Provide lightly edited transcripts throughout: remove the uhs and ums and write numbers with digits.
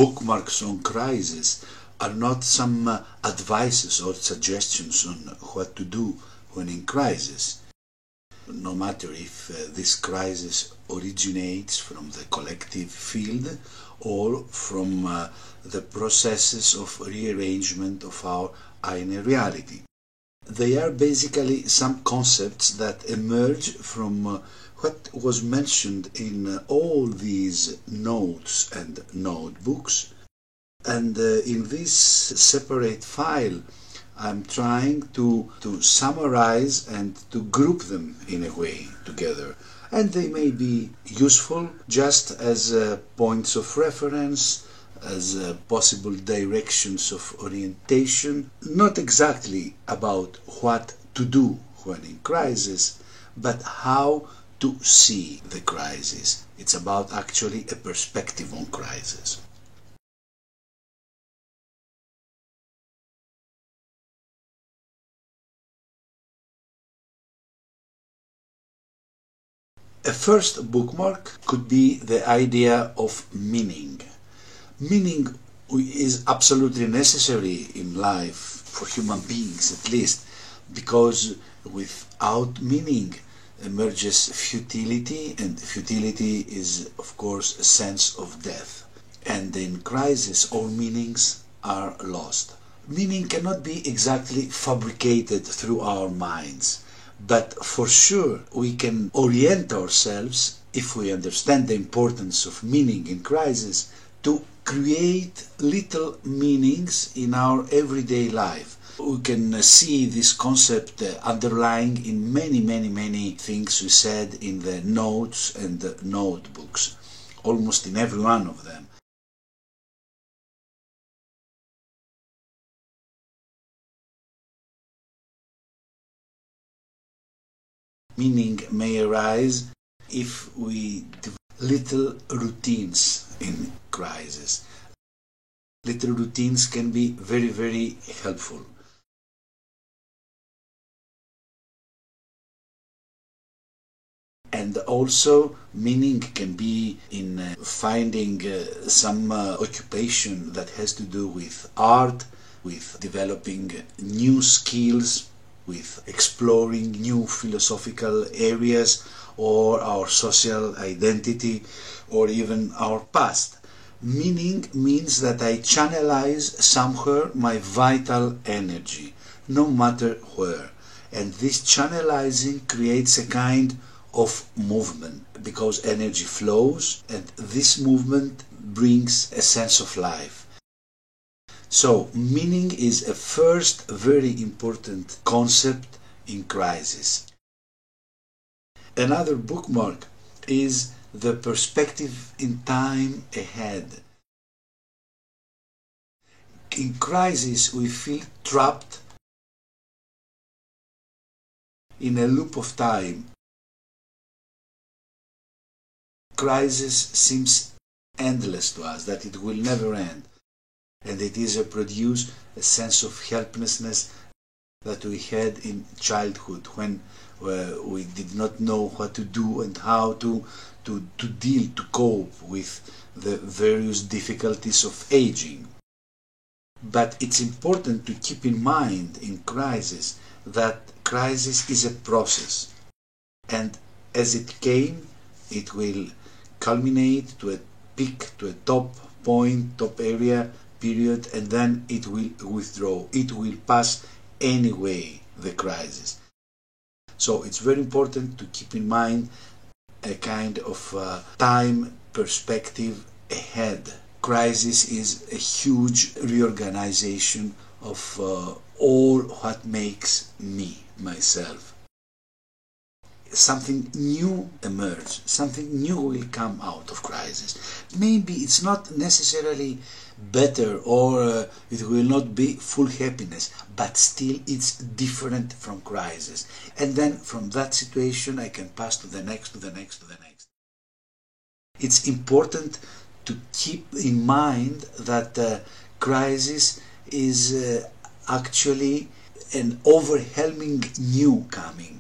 bookmarks on crisis are not some advices or suggestions on what to do when in crisis. No matter if this crisis originates from the collective field or from the processes of rearrangement of our inner reality. They are basically some concepts that emerge from what was mentioned in all these notes and notebooks, and in this separate file I'm trying to summarize and to group them in a way together, and they may be useful just as points of reference, as possible directions of orientation, not exactly about what to do when in crisis, but how to see the crisis. It's about actually a perspective on crisis. A first bookmark could be the idea of meaning. Meaning is absolutely necessary in life, for human beings at least, because without meaning emerges futility, and futility is of course a sense of death. And in crisis all meanings are lost. Meaning cannot be exactly fabricated through our minds, but for sure we can orient ourselves, if we understand the importance of meaning in crisis, to create little meanings in our everyday life. We can see this concept underlying in many things we said in the notes and the notebooks, almost in every one of them. Meaning may arise if we develop little routines in crisis. Little routines can be very helpful. And also meaning can be in finding some occupation that has to do with art, with developing new skills, with exploring new philosophical areas, or our social identity, or even our past. Meaning means that I channelize somewhere my vital energy, no matter where. And this channelizing creates a kind of movement, because energy flows, and this movement brings a sense of life. So, meaning is a first very important concept in crisis. Another bookmark is the perspective in time ahead. In crisis we feel trapped in a loop of time. Crisis seems endless to us, that it will never end. And it is produce a sense of helplessness that we had in childhood, when we did not know what to do and how to deal, to cope with the various difficulties of aging. But it's important to keep in mind in crisis that crisis is a process, and as it came, it will culminate to a peak, to a top point, top area, period, and then it will withdraw. It will pass anyway, the crisis. So it's very important to keep in mind a kind of time perspective ahead. Crisis is a huge reorganization of all what makes me, myself. Something new emerges, something new will come out of crisis. Maybe it's not necessarily better, or it will not be full happiness, but still it's different from crisis. And then from that situation I can pass to the next, to the next, to the next. It's important to keep in mind that crisis is actually an overwhelming new coming.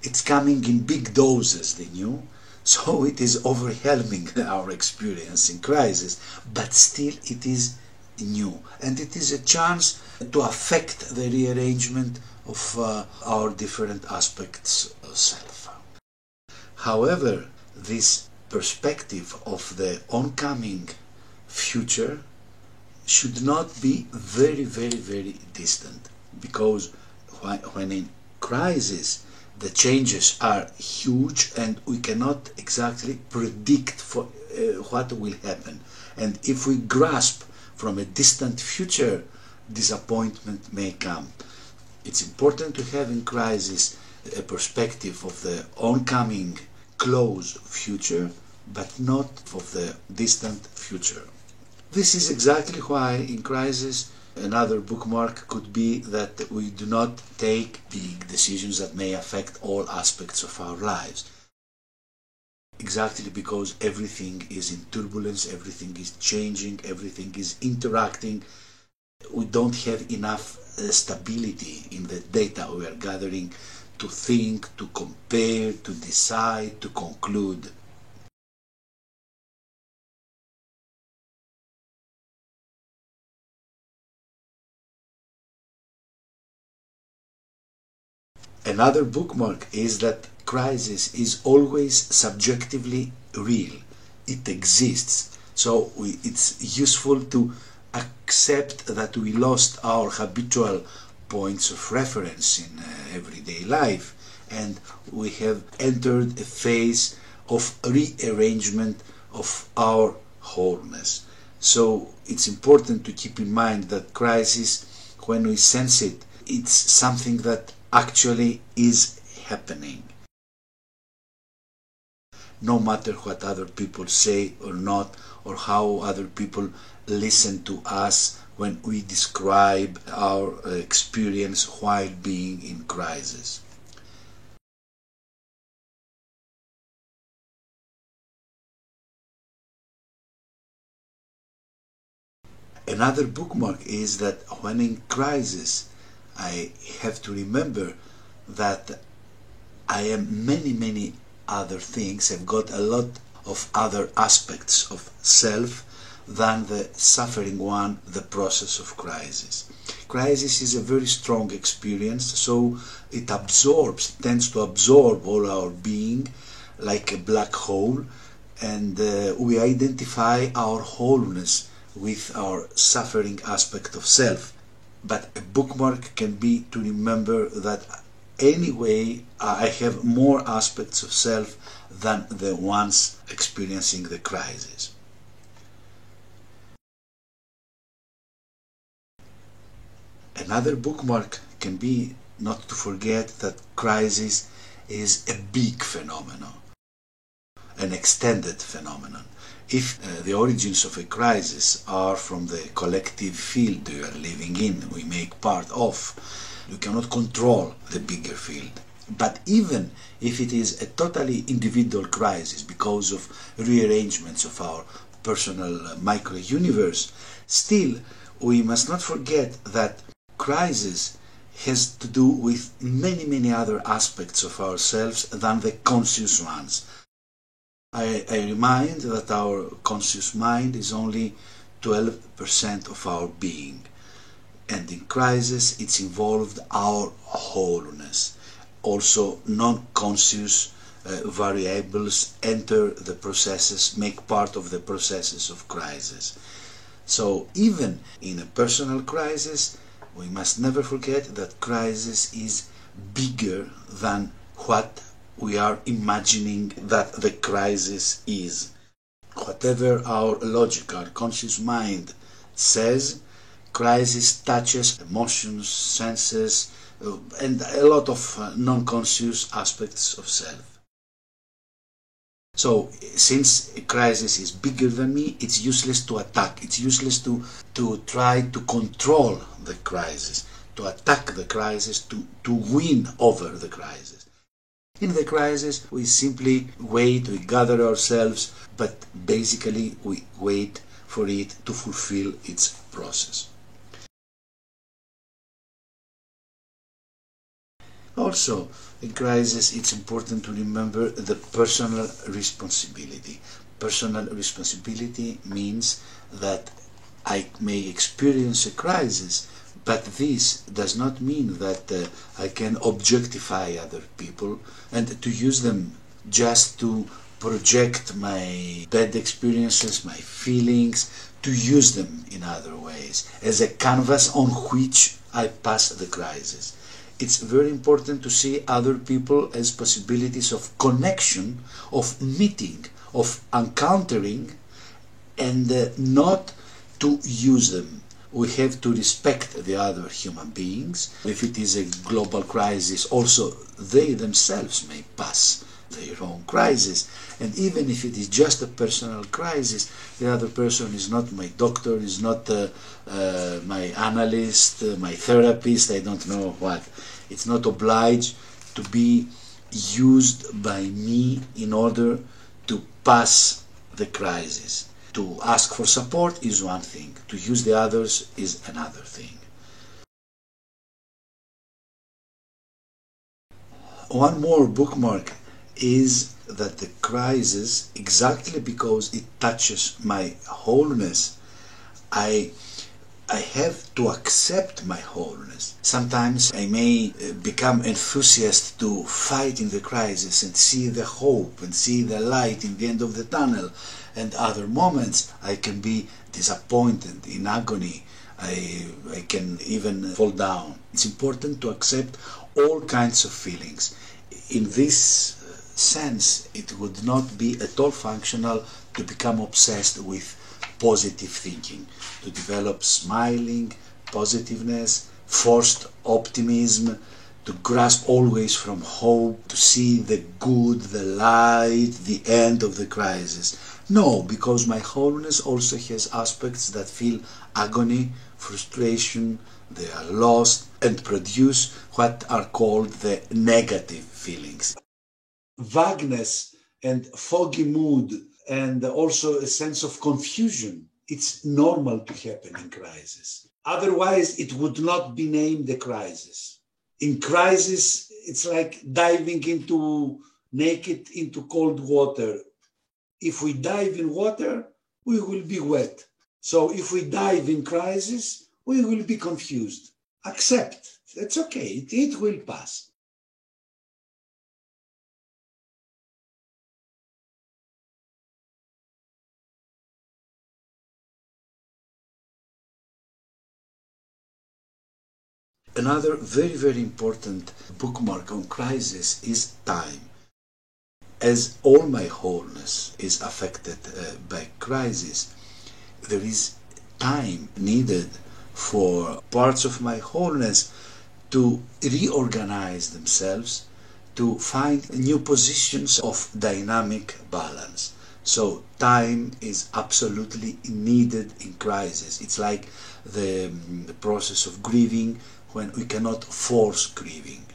It's coming in big doses, the new, So it is overwhelming our experience in crisis, but still it is new, and it is a chance to affect the rearrangement of our different aspects of self. However, this perspective of the oncoming future should not be very, very, very distant, because when in crisis the changes are huge and we cannot exactly predict what will happen. And if we grasp from a distant future, disappointment may come. It's important to have in crisis a perspective of the oncoming close future, but not of the distant future. This is exactly why in crisis another bookmark could be that we do not take big decisions that may affect all aspects of our lives. Exactly because everything is in turbulence, everything is changing, everything is interacting. We don't have enough stability in the data we are gathering to think, to compare, to decide, to conclude. Another bookmark is that crisis is always subjectively real. It exists. So it's useful to accept that we lost our habitual points of reference in everyday life, and we have entered a phase of rearrangement of our wholeness. So it's important to keep in mind that crisis, when we sense it, it's something that actually is happening. No matter what other people say or not, or how other people listen to us when we describe our experience while being in crisis. Another bookmark is that when in crisis, I have to remember that I am many other things. I've got a lot of other aspects of self than the suffering one, the process of crisis. Crisis is a very strong experience, so it tends to absorb all our being like a black hole, and we identify our wholeness with our suffering aspect of self. But a bookmark can be to remember that anyway I have more aspects of self than the ones experiencing the crisis. Another bookmark can be not to forget that crisis is a big phenomenon, an extended phenomenon. If the origins of a crisis are from the collective field we are living in, we make part of, we cannot control the bigger field. But even if it is a totally individual crisis because of rearrangements of our personal micro-universe, still we must not forget that crisis has to do with many other aspects of ourselves than the conscious ones. I remind that our conscious mind is only 12% of our being, and in crisis it's involved our wholeness. Also non-conscious variables enter the processes, make part of the processes of crisis. So even in a personal crisis, we must never forget that crisis is bigger than what we are imagining that the crisis is. Whatever our logic, our conscious mind says, crisis touches emotions, senses, and a lot of non-conscious aspects of self. So, since a crisis is bigger than me, it's useless to attack. It's useless to try to control the crisis, to attack the crisis, to win over the crisis. In the crisis, we simply wait, we gather ourselves, but basically we wait for it to fulfill its process. Also, in crisis, it's important to remember the personal responsibility. Personal responsibility means that I may experience a crisis, but this does not mean that I can objectify other people and to use them just to project my bad experiences, my feelings, to use them in other ways as a canvas on which I pass the crisis. It's very important to see other people as possibilities of connection, of meeting, of encountering, and not to use them. We have to respect the other human beings. If it is a global crisis, also they themselves may pass their own crisis. And even if it is just a personal crisis, the other person is not my doctor, is not my analyst, my therapist, I don't know what. It's not obliged to be used by me in order to pass the crisis. To ask for support is one thing, to use the others is another thing. One more bookmark is that the crisis, exactly because it touches my wholeness, I have to accept my wholeness. Sometimes I may become enthusiastic to fight in the crisis and see the hope and see the light in the end of the tunnel, and other moments I can be disappointed, in agony. I can even fall down. It's important to accept all kinds of feelings. In this sense, it would not be at all functional to become obsessed with positive thinking, to develop smiling, positiveness, forced optimism, to grasp always from hope, to see the good, the light, the end of the crisis. No, because my wholeness also has aspects that feel agony, frustration, they are lost, and produce what are called the negative feelings. Vagueness and foggy mood and also a sense of confusion, it's normal to happen in crisis. Otherwise, it would not be named a crisis. In crisis, it's like diving naked into cold water. If we dive in water, we will be wet. So if we dive in crisis, we will be confused. Accept. It's okay. It will pass. Another very, very important bookmark on crisis is time. As all my wholeness is affected by crisis, there is time needed for parts of my wholeness to reorganize themselves, to find new positions of dynamic balance. So time is absolutely needed in crisis. It's like the process of grieving, when we cannot force grieving.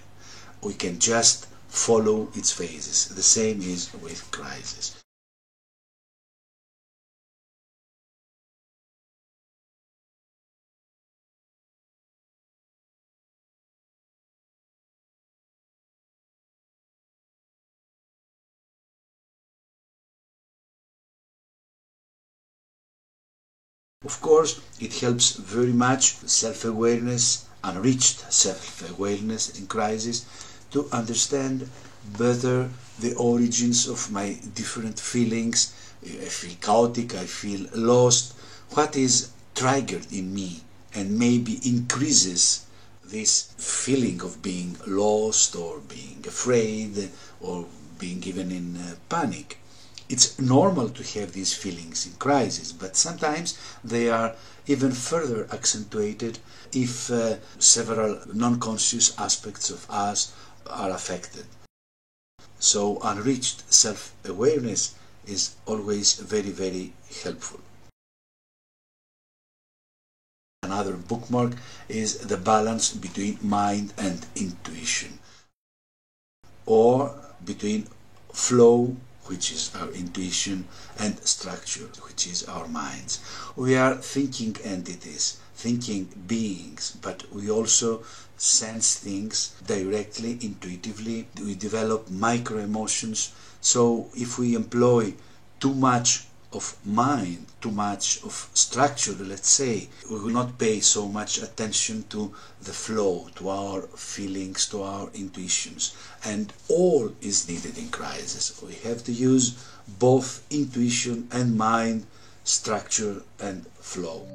We can just follow its phases. The same is with crisis. Of course, it helps very much self-awareness, enriched self-awareness in crisis, to understand better the origins of my different feelings. I feel chaotic, I feel lost. What is triggered in me and maybe increases this feeling of being lost or being afraid or being even in panic. It's normal to have these feelings in crisis, but sometimes they are even further accentuated if several non-conscious aspects of us are affected. So enriched self-awareness is always very, very helpful. Another bookmark is the balance between mind and intuition, or between flow, which is our intuition, and structure, which is our minds. We are thinking entities. thinking beings, but we also sense things directly, intuitively. We develop micro emotions. So if we employ too much of mind, too much of structure, let's say, we will not pay so much attention to the flow, to our feelings, to our intuitions. And all is needed in crisis. We have to use both intuition and mind, structure and flow.